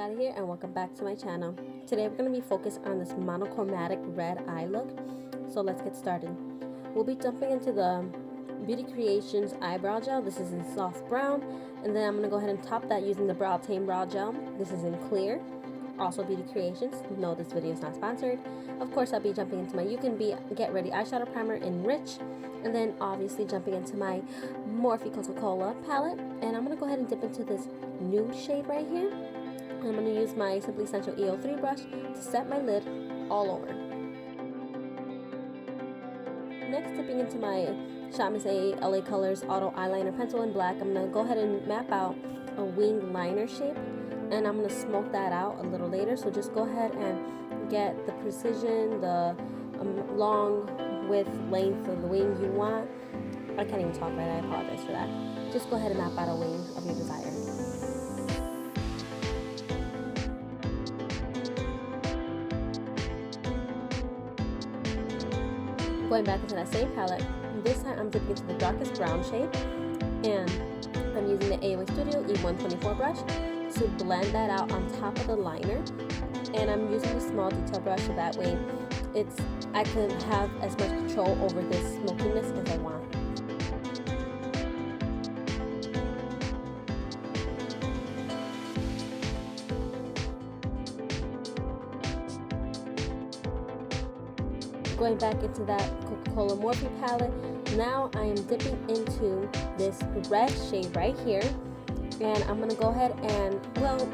Alyssa here, and welcome back to my channel. Today we're going to be focused on this monochromatic red eye look. So let's get started. We'll be jumping into the Beauty Creations eyebrow gel. This is in soft brown, and then I'm going to go ahead and top that using the Brow Tame brow gel. This is in clear, also Beauty Creations. No, this video is not sponsored. Of course, I'll be jumping into my You Can Be Get Ready eyeshadow primer in Rich, and then obviously jumping into my Morphe Coca-Cola palette. And I'm going to go ahead and dip into this nude shade right here. I'm going to use my Simply Essential EO3 brush to set my lid all over. Next, dipping into my Shop Miss A LA Colors Auto Eyeliner Pencil in black, I'm going to go ahead and map out a wing liner shape, and I'm going to smoke that out a little later. So just go ahead and get the precision, the long width, length of the wing you want. I can't even talk right, I apologize for that. Just go ahead and map out a wing of your desire. Going back into that same palette, this time I'm dipping into the darkest brown shade, and I'm using the AOA Studio E124 brush to blend that out on top of the liner. And I'm using a small detail brush so that way I can have as much control over this smokiness as I want. Going back into that Coca-Cola Morphe palette, now I am dipping into this red shade right here, and I'm going to go ahead and, well,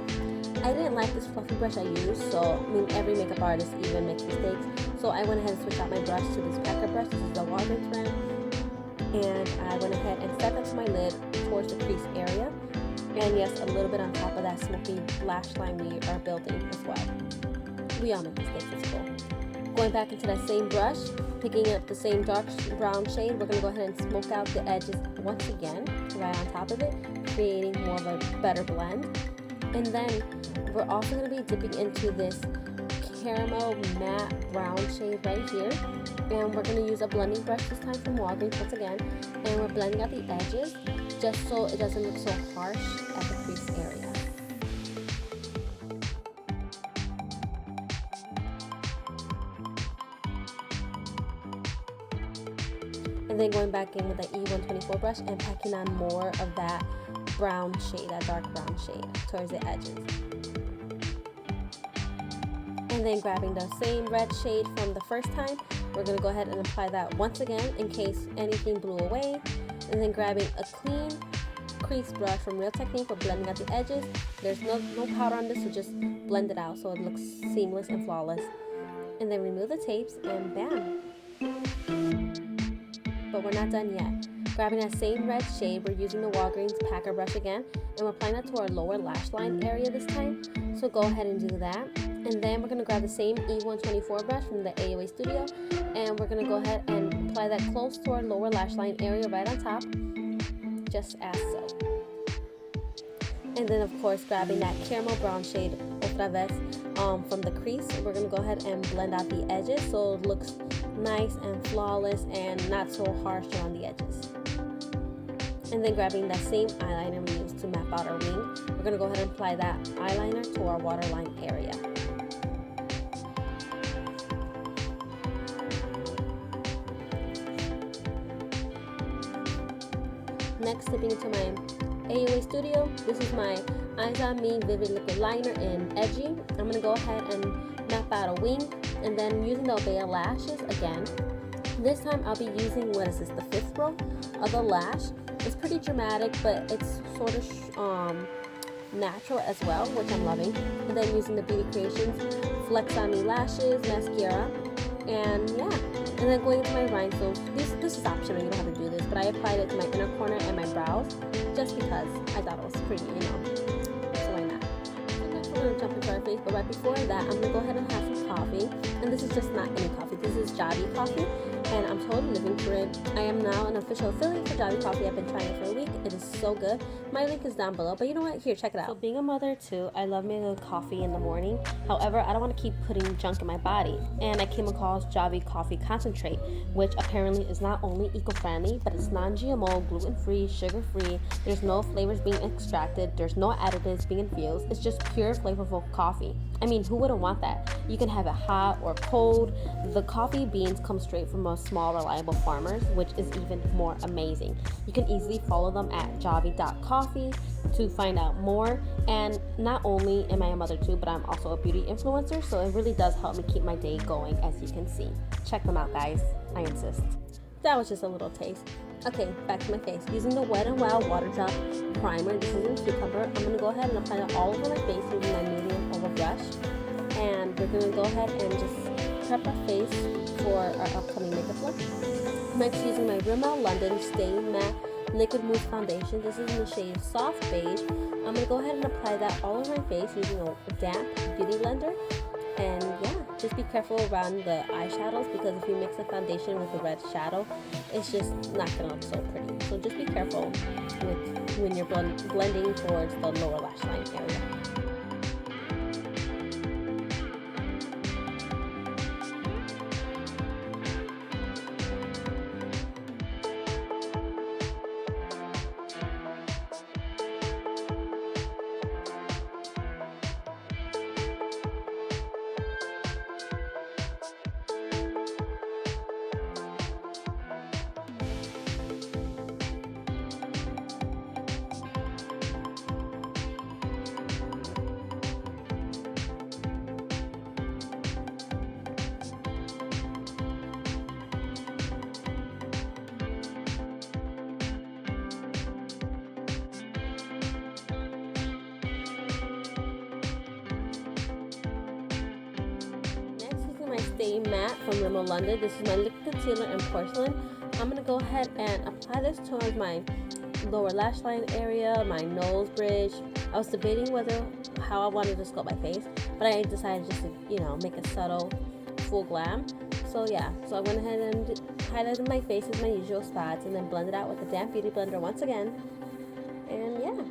I didn't like this fluffy brush I used, so I mean every makeup artist even makes mistakes, so I went ahead and switched out my brush to this packer brush. This is the Walgreens brand, and I went ahead and set that to my lid towards the crease area, and yes, a little bit on top of that smoky lash line we are building as well. We all make mistakes, it's cool. Going back into that same brush, picking up the same dark brown shade, we're going to go ahead and smoke out the edges once again, right on top of it, creating more of a better blend. And then we're also going to be dipping into this caramel matte brown shade right here. And we're going to use a blending brush this time from Walgreens once again. And we're blending out the edges just so it doesn't look so harsh at the crease area. And then going back in with the E124 brush and packing on more of that brown shade, that dark brown shade towards the edges. And then grabbing the same red shade from the first time, we're going to go ahead and apply that once again in case anything blew away. And then grabbing a clean crease brush from Real Technique for blending out the edges. There's no powder on this, so just blend it out so it looks seamless and flawless. And then remove the tapes and bam! But we're not done yet. Grabbing that same red shade, we're using the Walgreens packer brush again, and we're applying that to our lower lash line area this time. So go ahead and do that. And then we're going to grab the same E124 brush from the AOA Studio, and we're going to go ahead and apply that close to our lower lash line area right on top, just as so. And then of course grabbing that caramel brown shade, otra vez, from the crease, we're going to go ahead and blend out the edges so it looks nice and flawless and not so harsh around the edges. And then grabbing that same eyeliner we used to map out our wing, we're going to go ahead and apply that eyeliner to our waterline area. Next, dipping into my AOA Studio, this is my Eyes On Me Vivid Liquid Liner in Edgy. I'm going to go ahead and map out a wing, and then using the Obeah lashes again. This time I'll be using, what is this, the 5th row of the lash. It's pretty dramatic, but it's sort of natural as well, which I'm loving. And then using the Beauty Creations Flex On Me Lashes Mascara, and yeah. And then going into my rhinestones. This is optional, you don't have to do this, but I applied it to my inner corner and my brows just because I thought it was pretty, you know. So why not? So next we're going to jump into our face, but right before that, I'm going to go ahead and have some coffee. And this is just not any coffee, this is Javy coffee, and I'm totally living for it. I am now an official affiliate for Javy coffee. I've been trying it for a week. It is so good. My link is down below, but you know what? Here, check it out. So being a mother too, I love making coffee in the morning. However, I don't want to keep putting junk in my body, and I came across Javy coffee concentrate, which apparently is not only eco-friendly, but it's non-GMO, gluten-free, sugar-free. There's no flavors being extracted. There's no additives being infused. It's just pure flavor flavorful coffee. I mean, who wouldn't want that? You can have it hot or cold. The coffee beans come straight from a small, reliable farmers, which is even more amazing. You can easily follow them at Javy.coffee to find out more. And not only am I a mother too, but I'm also a beauty influencer, so it really does help me keep my day going, as you can see. Check them out, guys. I insist. That was just a little taste. Okay, back to my face. Using the Wet n Wild Water Drop Primer, this is in Cucumber. I'm going to go ahead and apply that all over my face using my medium oval brush. And we're going to go ahead and just prep our face for our upcoming makeup look. Next, using my Rimmel London Stay Matte Liquid Mousse Foundation. This is in the shade Soft Beige. I'm going to go ahead and apply that all over my face using a damp beauty blender. And yeah, just be careful around the eyeshadows, because if you mix the foundation with the red shadow, it's just not going to look so pretty. So just be careful when you're blending towards the lower lash line area. Stay Matte from Rimmel London. This is my liquid concealer in porcelain. I'm going to go ahead and apply this towards my lower lash line area, my nose bridge. I was debating how I wanted to sculpt my face, but I decided just to, make a subtle full glam. So yeah, so I went ahead and highlighted my face with my usual spots and then blended out with a damp beauty blender once again. And yeah.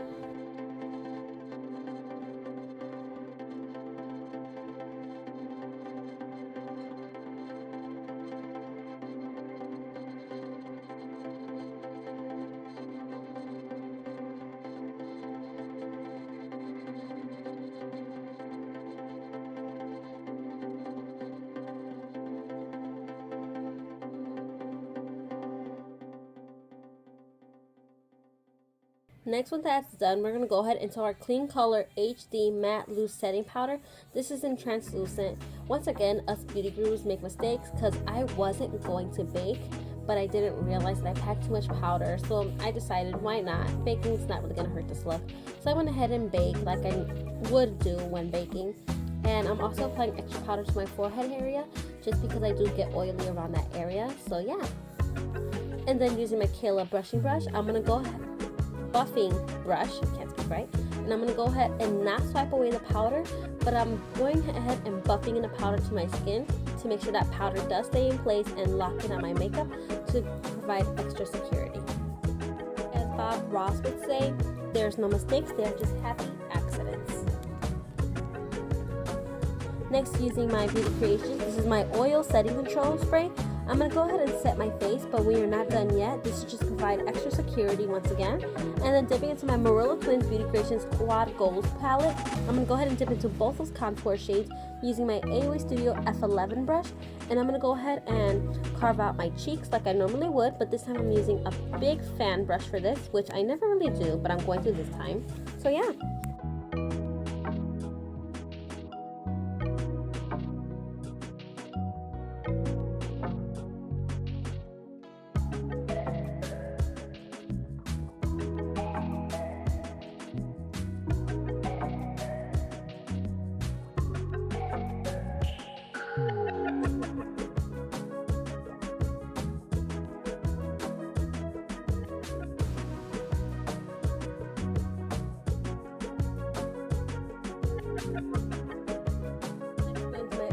Next, when that's done, we're going to go ahead into our Clean Color HD Matte Loose Setting Powder. This is in translucent. Once again, us beauty gurus make mistakes, because I wasn't going to bake, but I didn't realize that I packed too much powder. So I decided, why not? Baking's not really going to hurt this look. So I went ahead and baked like I would do when baking. And I'm also applying extra powder to my forehead area, just because I do get oily around that area. So yeah. And then using my Kayla brushing brush, I'm going to go ahead buffing brush, can't speak right, and I'm going to go ahead and not swipe away the powder, but I'm going ahead and buffing in the powder to my skin to make sure that powder does stay in place and lock in on my makeup to provide extra security. As Bob Ross would say, there's no mistakes, they're just happy accidents. Next, using my Beauty Creations, this is my oil setting control spray. I'm going to go ahead and set my face, but we are not done yet. This is just to provide extra security once again. And then dipping into my Marilla Twins Beauty Creations Quad Gold palette, I'm going to go ahead and dip into both those contour shades using my AOA Studio F11 brush. And I'm going to go ahead and carve out my cheeks like I normally would, but this time I'm using a big fan brush for this, which I never really do, but I'm going to this time. So yeah.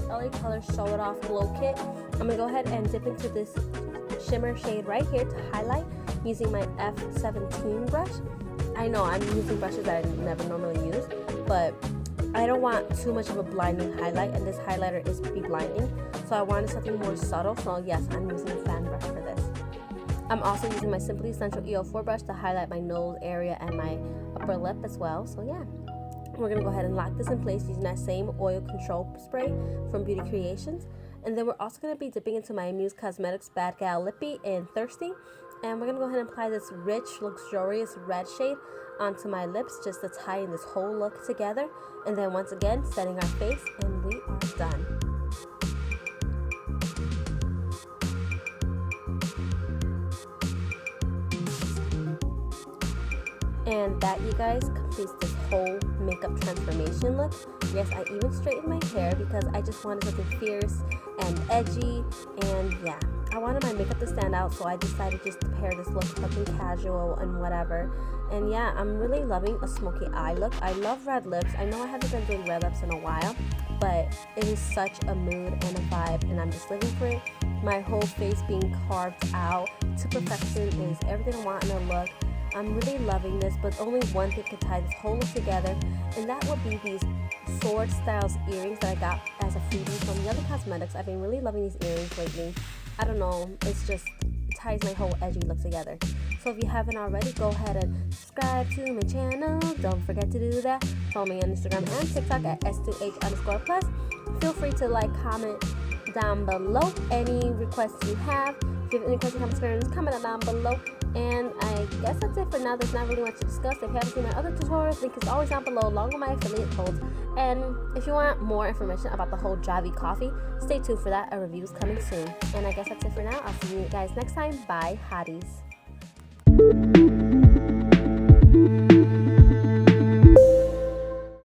LA Color Show It Off Glow Kit. I'm going to go ahead and dip into this shimmer shade right here to highlight using my F17 brush. I know I'm using brushes that I never normally use, but I don't want too much of a blinding highlight, and this highlighter is pretty blinding, so I wanted something more subtle, so yes, I'm using a fan brush for this. I'm also using my Simply Essential EO4 brush to highlight my nose area and my upper lip as well, so yeah. We're going to go ahead and lock this in place using that same oil control spray from Beauty Creations. And then we're also going to be dipping into my Yelli Cosmetix Bad Gal Lippy in Thirsty. And we're going to go ahead and apply this rich, luxurious red shade onto my lips just to tie in this whole look together. And then once again, setting our face, and we are done. And that, you guys, completes this whole makeup transformation look. Yes, I even straightened my hair because I just wanted something fierce and edgy, and yeah, I wanted my makeup to stand out, so I decided just to pair this look with something casual and whatever. And yeah, I'm really loving a smoky eye look. I love red lips. I know I haven't been doing red lips in a while, but it is such a mood and a vibe, and I'm just living for it. My whole face being carved out to perfection is everything I want in a look. I'm really loving this, but only one thing could tie this whole look together, and that would be these sword styles earrings that I got as a freebie from Yelli Cosmetix. I've been really loving these earrings lately. I don't know, it's just ties my whole edgy look together. So if you haven't already, go ahead and subscribe to my channel. Don't forget to do that. Follow me on Instagram and TikTok at s2h_plus. Feel free to like, comment down below any requests you have. If you have any questions, concerns, comment down below. And I guess that's it for now. There's not really much to discuss. If you haven't seen my other tutorials, link is always down below along with my affiliate codes. And if you want more information about the whole Javy coffee, stay tuned for that. A review is coming soon. And I guess that's it for now. I'll see you guys next time. Bye, Hotties.